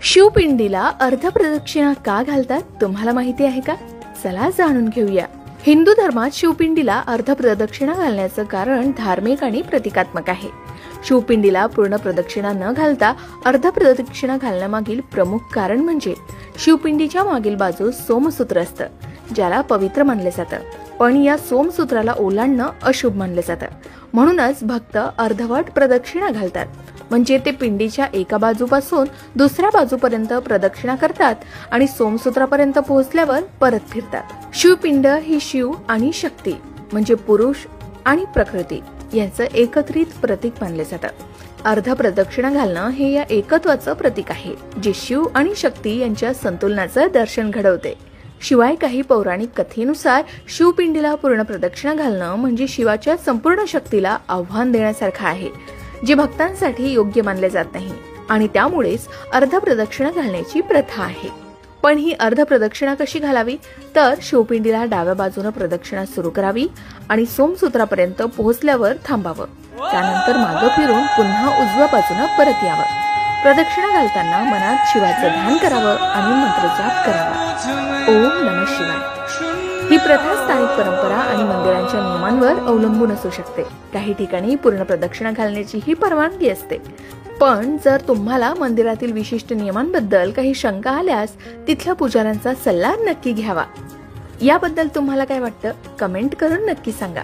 शिवपिंडीला अर्धप्रदक्षिणा का घालतात तुम्हाला माहिती आहे का? चला जाणून घेऊया। हिंदू धर्मात शिवपिंडीला अर्धप्रदक्षिणा घालण्याचं कारण धार्मिक आणि प्रतिकात्मक आहे। शिवपिंडीला पूर्ण प्रदक्षिणा न घालता अर्धप्रदक्षिणा घालण्यामागील प्रमुख कारण म्हणजे शिवपिंडीच्या मागील बाजूस सोमसूत्र असतं, ज्याला पवित्र मानले जातं, पण या सोमसूत्राला ओलांडणं अशुभ मानले जातं। म्हणूनच भक्त अर्धवट प्रदक्षिणा घालतात, म्हणजे ते पिंडीच्या एका बाजूपासून दुसऱ्या बाजूपर्यंत प्रदक्षिणा करतात आणि सोमसूत्रापर्यंत पोहोचल्यावर परत फिरतात। शिवपिंड ही शिव आणि शक्ती म्हणजे पुरुष आणि प्रकृती यांचं एकत्रित प्रतीक मानले जातं। अर्धप्रदक्षिणा घालणं हे या एकत्वाचं प्रतीक आहे, जे शिव आणि शक्ती यांच्या संतुलनाचं दर्शन घडवते। शिवाय काही पौराणिक कथेनुसार शिवपिंडीला पूर्ण प्रदक्षिणा घालणं म्हणजे शिवाच्या संपूर्ण शक्तीला आव्हान देण्यासारखं आहे, जे भक्तांसाठी योग्य मानले जात नाही, आणि त्यामुळेच अर्धप्रदक्षिणा घालण्याची प्रथा आहे। पण ही अर्धप्रदक्षिणा कशी घालावी? तर शिवपिंडीला डाव्या बाजूने प्रदक्षिणा सुरू करावी आणि सोमसूत्रापर्यंत पोहोचल्यावर थांबावं। त्यानंतर मागे फिरून पुन्हा उजव्या बाजूने परत यावं। प्रदक्षिणा घालताना मनात शिवाचं ध्यान करावं आणि मंत्रजाप करावा। ओम नमः शिवाय। ही प्रथा स्थानिक परंपरा आणि मंदिरांच्या नियमांवर अवलंबून असू शकते। काही ठिकाणी पूर्ण प्रदक्षिणा घालण्याची ही परवानगी असते, पण जर तुम्हाला मंदिरातील विशिष्ट नियमांबद्दल काही शंका आल्यास तिथल्या पुजाऱ्यांचा सल्ला नक्की घ्यावा। याबद्दल तुम्हाला काय वाटतं? कमेंट करून नक्की सांगा।